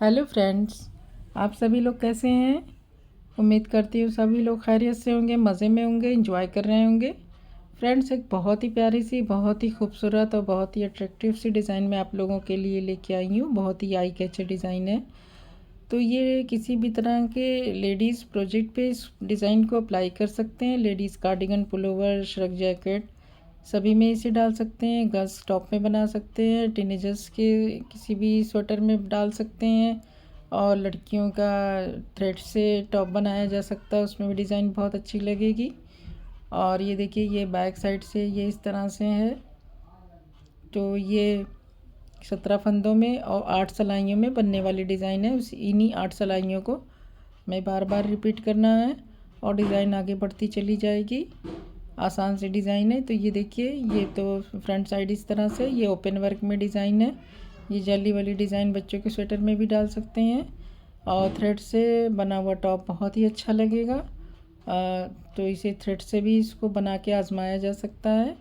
Hello friends, आप सभी लोग कैसे हैं। उम्मीद करती हूँ सभी लोग खैरियत से होंगे, मज़े में होंगे, एंजॉय कर रहे होंगे। फ्रेंड्स, एक बहुत ही प्यारी सी, बहुत ही खूबसूरत और बहुत ही अट्रैक्टिव सी डिज़ाइन मैं आप लोगों के लिए लेके आई हूँ। बहुत ही आई कैचर डिज़ाइन है। तो ये किसी भी तरह के लेडीज़ प्रोजेक्ट पे इस डिज़ाइन को अप्लाई कर सकते हैं। Ladies cardigan, pullover, shrug jacket सभी में इसे डाल सकते हैं। गर्ल्स टॉप में बना सकते हैं, टीनेजर्स के किसी भी स्वेटर में डाल सकते हैं। और लड़कियों का थ्रेड से टॉप बनाया जा सकता है, उसमें भी डिज़ाइन बहुत अच्छी लगेगी। और ये देखिए, ये बैक साइड से ये इस तरह से है। तो ये 17 फंदों में और 8 सिलाइयों में बनने वाली डिज़ाइन है। उस इन्हीं 8 सिलाइयों को मैं बार बार रिपीट करना है और डिज़ाइन आगे बढ़ती चली जाएगी। आसान सी डिज़ाइन है। तो ये देखिए, ये तो फ्रंट साइड इस तरह से, ये ओपन वर्क में डिज़ाइन है। ये जली वाली डिज़ाइन बच्चों के स्वेटर में भी डाल सकते हैं और थ्रेड से बना हुआ टॉप बहुत ही अच्छा लगेगा। तो इसे थ्रेड से भी इसको बना के आजमाया जा सकता है।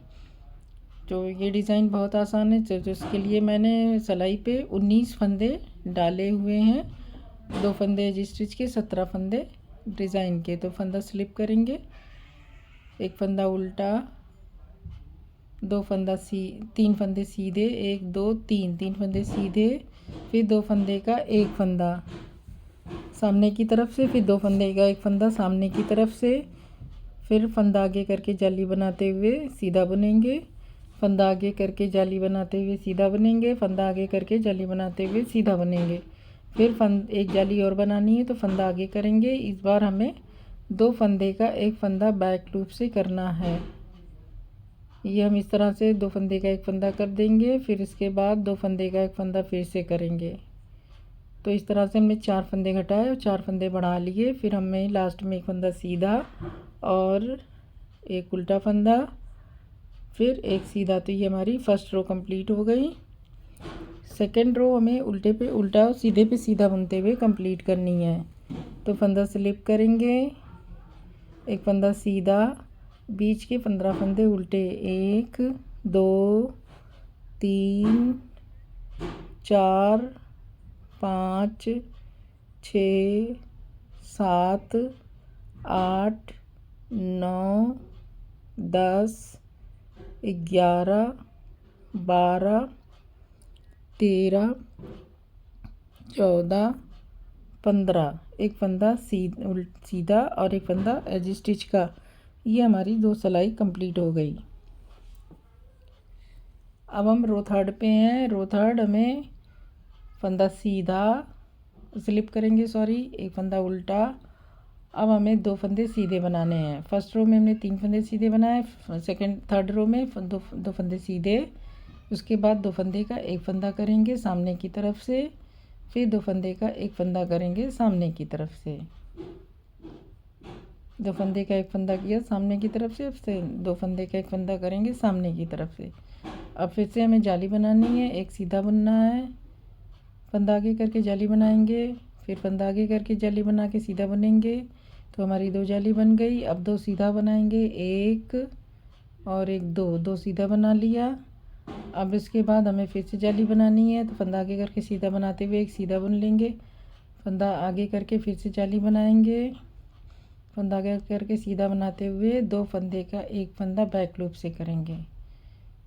तो ये डिज़ाइन बहुत आसान है। तो इसके लिए मैंने सिलाई पे 19 फंदे डाले हुए हैं। 2 फंदे एज स्टिच के, 17 फंदे डिज़ाइन के। तो फंदा स्लिप करेंगे, एक फंदा उल्टा, 2 फंदा 3 फंदे सीधे, 1 2 3 फंदे सीधे, फिर 2 फंदे का एक फंदा सामने की तरफ से, फिर 2 फंदे का एक फंदा सामने की तरफ से, फिर फंदा आगे करके जाली बनाते हुए सीधा बुनेंगे, फंदा आगे करके जाली बनाते हुए सीधा बुनेंगे, फंदा आगे करके जाली बनाते हुए सीधा बुनेंगे। फिर एक जाली और बनानी है तो फंदा आगे करेंगे। इस बार हमें 2 फंदे का एक फंदा बैक लूप से करना है। ये हम इस तरह से 2 फंदे का एक फंदा कर देंगे, फिर इसके बाद 2 फंदे का एक फंदा फिर से करेंगे। तो इस तरह से हमने 4 फंदे घटाए और 4 फंदे बढ़ा लिए। फिर हमें लास्ट में एक फंदा सीधा और एक उल्टा फंदा, फिर एक सीधा। तो ये हमारी फर्स्ट रो कंप्लीट हो गई। सेकेंड रो हमें उल्टे पे उल्टा और सीधे पे सीधा बुनते हुए कंप्लीट करनी है। तो फंदा स्लिप करेंगे, एक फंदा सीधा, बीच के 15 फंदे उल्टे, 1 2 3 4 5 6 7 8 9 10 11 12 13 14 15, एक फंदा सीधा और एक फंदा एज स्टिच का। ये हमारी 2 सिलाई कंप्लीट हो गई। अब हम रो थर्ड पे हैं। रो थर्ड हमें फंदा सीधा स्लिप करेंगे, एक फंदा उल्टा। अब हमें 2 फंदे सीधे बनाने हैं। फर्स्ट रो में हमने 3 फंदे सीधे बनाए, थर्ड रो में दो फंदे सीधे। उसके बाद 2 फंदे का एक फंदा करेंगे सामने की तरफ से, फिर 2 फंदे का एक फंदा करेंगे सामने की तरफ से। 2 फंदे का एक फंदा किया सामने की तरफ से, अब से 2 फंदे का एक फंदा करेंगे सामने की तरफ से। अब फिर से हमें जाली बनानी है, एक सीधा बुनना है, फंदा आगे करके जाली बनाएंगे, फिर फंदा आगे करके जाली बना के सीधा बुनेंगे। तो हमारी 2 जाली बन गई। अब 2 सीधा बनाएंगे, 1 और 1 2 सीधा बना लिया। अब इसके बाद हमें फिर से जाली बनानी है, तो फंदा आगे करके सीधा बनाते हुए एक सीधा बुन लेंगे, फंदा आगे करके फिर से जाली बनाएंगे, फंदा आगे करके सीधा बनाते हुए 2 फंदे का एक फंदा बैक लूप से करेंगे।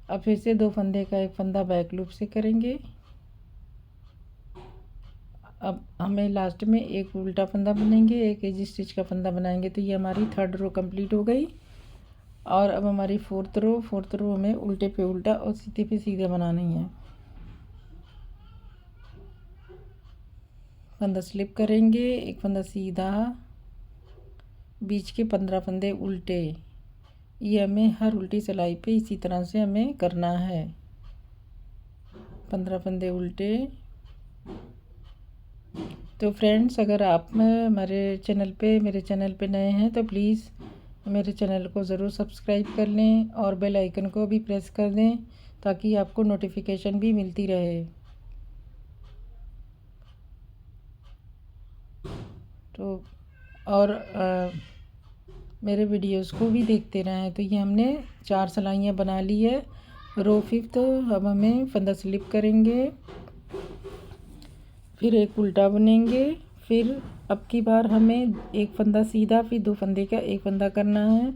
अब फिर से 2 फंदे का एक फंदा बैक लूप से करेंगे। अब हमें लास्ट में एक उल्टा फंदा बुनेंगे, एक एज स्टिच का फंदा बनाएंगे। तो ये हमारी थर्ड रो कंप्लीट हो गई। और अब हमारी फोर्थ रो में उल्टे पे उल्टा और सीधे पे सीधा बनानी है। फंदा स्लिप करेंगे, एक फंदा सीधा, बीच के 15 फंदे उल्टे। ये हमें हर उल्टी सिलाई पे इसी तरह से हमें करना है। 15 फंदे उल्टे। तो फ्रेंड्स, अगर आप मेरे चैनल पे नए हैं तो प्लीज़ मेरे चैनल को ज़रूर सब्सक्राइब कर लें और बेल आइकन को भी प्रेस कर दें ताकि आपको नोटिफिकेशन भी मिलती रहे। तो और मेरे वीडियोस को भी देखते रहें। तो ये हमने 4 सिलाइयाँ बना ली है। रो फिफ्थ अब हमें फंदा स्लिप करेंगे, फिर एक उल्टा बुनेंगे। फिर अब की बार हमें एक फंदा सीधा, फिर 2 फंदे का एक फंदा करना है,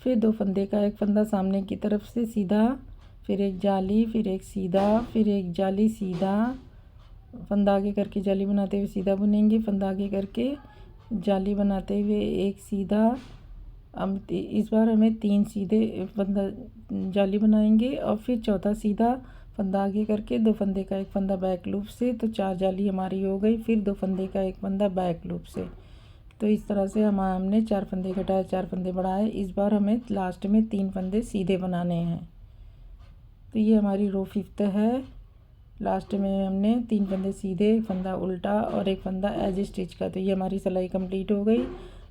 फिर 2 फंदे का एक फंदा सामने की तरफ से सीधा, फिर एक जाली, फिर एक सीधा, फिर एक जाली सीधा, फंदा आगे करके जाली बनाते हुए सीधा बुनेंगे, फंदा आगे करके जाली बनाते हुए एक सीधा। अब इस बार हमें 3 सीधे फंदा जाली बनाएंगे और फिर चौथा सीधा फंदा आगे करके 2 फंदे का एक फंदा बैक लूप से, तो 4 जाली हमारी हो गई। फिर 2 फंदे का एक फंदा बैक लूप से। तो इस तरह से हमने 4 फंदे घटाए, 4 फंदे बढ़ाए। इस बार हमें लास्ट में 3 फंदे सीधे बनाने हैं। तो ये हमारी रो 5th है। लास्ट में हमने 3 फंदे सीधे, एक फंदा उल्टा और एक फंदा एज स्टिच का। तो ये हमारी सिलाई कंप्लीट हो गई।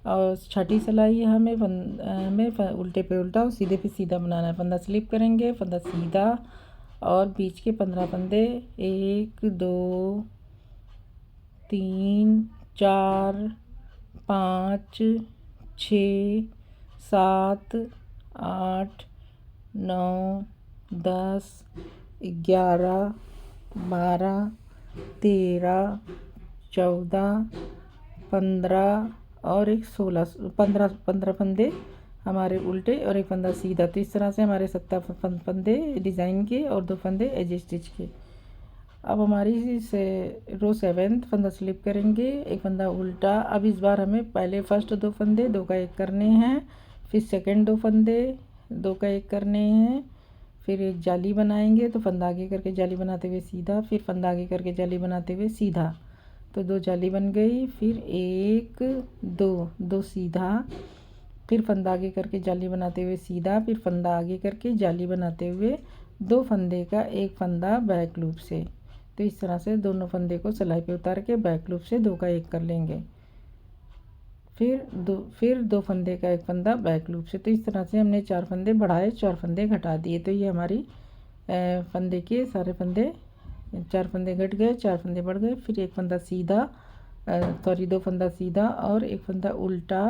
और छठी सिलाई हमें उल्टे पे उल्टा और सीधे पे सीधा बनाना है। फंदा स्लिप करेंगे, फंदा सीधा और बीच के 15 फंदे 1 2 3 4 5 6 7 8 9 10 11 12 13 14 15 और एक 15 फंदे हमारे उल्टे और एक फंदा सीधा। तो इस तरह से हमारे 17 फंदे डिज़ाइन के और 2 फंदे एज स्टिच के। अब हमारी से रो 7th फंदा स्लिप करेंगे, एक फंदा उल्टा। अब इस बार हमें पहले फर्स्ट 2 फंदे 2 का 1 करने हैं, फिर सेकंड 2 फंदे 2 का 1 करने हैं, फिर एक जाली बनाएंगे। तो फंदा आगे करके जाली बनाते हुए सीधा, फिर फंदा आगे करके जाली बनाते हुए सीधा। तो 2 जाली बन गई। फिर 1 2 सीधा, फिर फंदा आगे करके जाली बनाते हुए सीधा, फिर फंदा आगे करके जाली बनाते हुए 2 फंदे का एक फंदा बैक लूप से। तो इस तरह से दोनों फंदे को सिलाई पे उतार के बैक लूप से 2 का 1 कर लेंगे। फिर 2 फंदे का एक फंदा बैक लूप से। तो इस तरह से हमने 4 फंदे बढ़ाए, 4 फंदे घटा दिए। तो ये हमारी फंदे के सारे फंदे, 4 फंदे घट गए, 4 फंदे बढ़ गए। फिर एक फंदा सीधा, 2 फंदा सीधा और एक फंदा उल्टा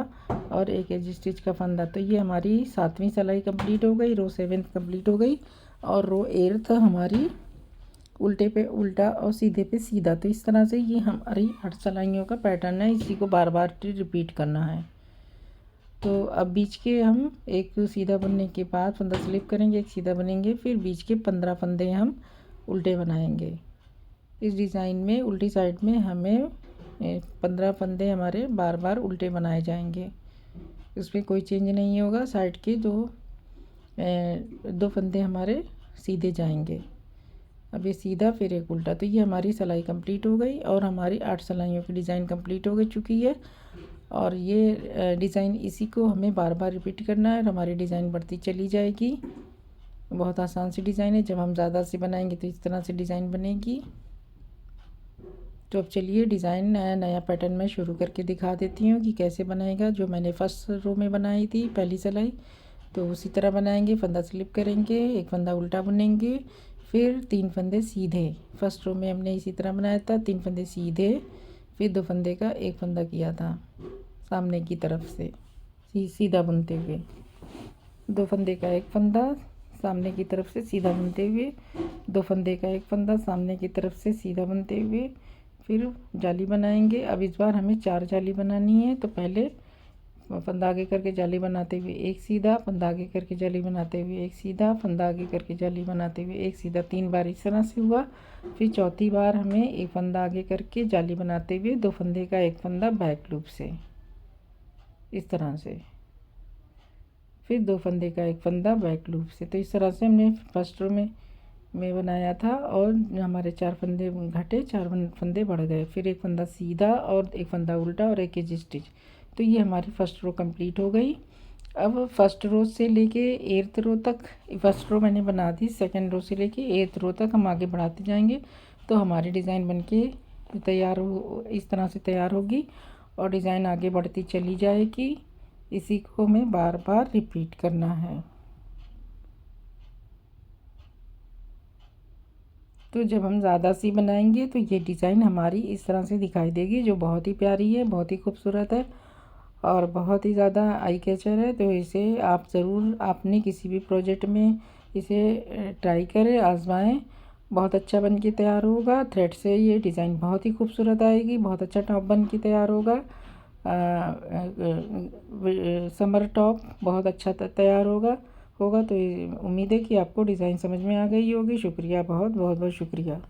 और एक एज स्टिच का फंदा। तो ये हमारी 7वीं सिलाई कंप्लीट हो गई, रो 7th कंप्लीट हो गई। और रो 8th हमारी उल्टे पे उल्टा और सीधे पे सीधा। तो इस तरह से ये हमारी 8 सिलाइयों का पैटर्न है। इसी को बार बार रिपीट करना है। तो अब बीच के हम एक सीधा बनने के बाद फंदा स्लिप करेंगे, एक सीधा बनेंगे, फिर बीच के 15 फंदे हम उल्टे बनाएंगे। इस डिज़ाइन में उल्टी साइड में हमें 15 फंदे हमारे बार बार उल्टे बनाए जाएंगे। इसमें कोई चेंज नहीं होगा। साइड के 2 फंदे हमारे सीधे जाएंगे। अब ये सीधा फिर एक उल्टा। तो ये हमारी सिलाई कंप्लीट हो गई और हमारी 8 सिलाइयों की डिज़ाइन कंप्लीट हो गई चुकी है। और ये डिज़ाइन इसी को हमें बार बार रिपीट करना है और हमारी डिज़ाइन बढ़ती चली जाएगी। बहुत आसान सी डिज़ाइन है। जब हम ज़्यादा से बनाएंगे तो इस तरह से डिज़ाइन बनेगी। तो अब चलिए डिज़ाइन नया पैटर्न में शुरू करके दिखा देती हूँ कि कैसे बनाएगा। जो मैंने फर्स्ट रो में बनाई थी पहली सिलाई, तो उसी तरह बनाएंगे। फंदा स्लिप करेंगे, एक फंदा उल्टा बुनेंगे, फिर 3 फंदे सीधे। फर्स्ट रो में हमने इसी तरह बनाया था, 3 फंदे सीधे, फिर 2 फंदे का एक फंदा किया था सामने की तरफ से सीधा बुनते हुए। 2 फंदे का एक फंदा सामने की तरफ से सीधा बुनते हुए, 2 फंदे का एक फंदा सामने की तरफ से सीधा बुनते हुए, फिर जाली बनाएंगे। अब इस बार हमें 4 जाली बनानी है। तो पहले फंदा आगे करके जाली बनाते हुए एक सीधा, फंदा आगे करके जाली बनाते हुए एक सीधा, फंदा आगे करके जाली बनाते हुए एक सीधा। 3 बार इस तरह से हुआ। फिर चौथी बार हमें एक फंदा आगे करके जाली बनाते हुए 2 फंदे का एक फंदा बैक लूप से, इस तरह से। फिर 2 फंदे का एक फंदा बैक लूप से। तो इस तरह से हमने फर्स्ट रो में बनाया था और हमारे 4 फंदे घटे, 4 फंदे बढ़ गए। फिर एक फंदा सीधा और एक फंदा उल्टा और एक एज स्टिच। तो ये हमारी फर्स्ट रो कंप्लीट हो गई। अब फर्स्ट रो से लेके 8th रो तक, फर्स्ट रो मैंने बना दी, सेकंड रो से लेके 8th रो तक हम आगे बढ़ाते जाएंगे। तो हमारी डिज़ाइन बनके तैयार हो, इस तरह से तैयार होगी और डिज़ाइन आगे बढ़ती चली जाएगी। इसी को हमें बार बार रिपीट करना है। तो जब हम ज़्यादा सी बनाएंगे तो ये डिज़ाइन हमारी इस तरह से दिखाई देगी, जो बहुत ही प्यारी है, बहुत ही खूबसूरत है और बहुत ही ज़्यादा आई कैचर है। तो इसे आप ज़रूर अपने किसी भी प्रोजेक्ट में इसे ट्राई करें, आजमाएं बहुत अच्छा बन के तैयार होगा। थ्रेड से ये डिज़ाइन बहुत ही खूबसूरत आएगी। बहुत अच्छा टॉप बन के तैयार होगा। समर टॉप बहुत अच्छा तैयार होगा। तो उम्मीद है कि आपको डिज़ाइन समझ में आ गई होगी। शुक्रिया, बहुत बहुत बहुत शुक्रिया।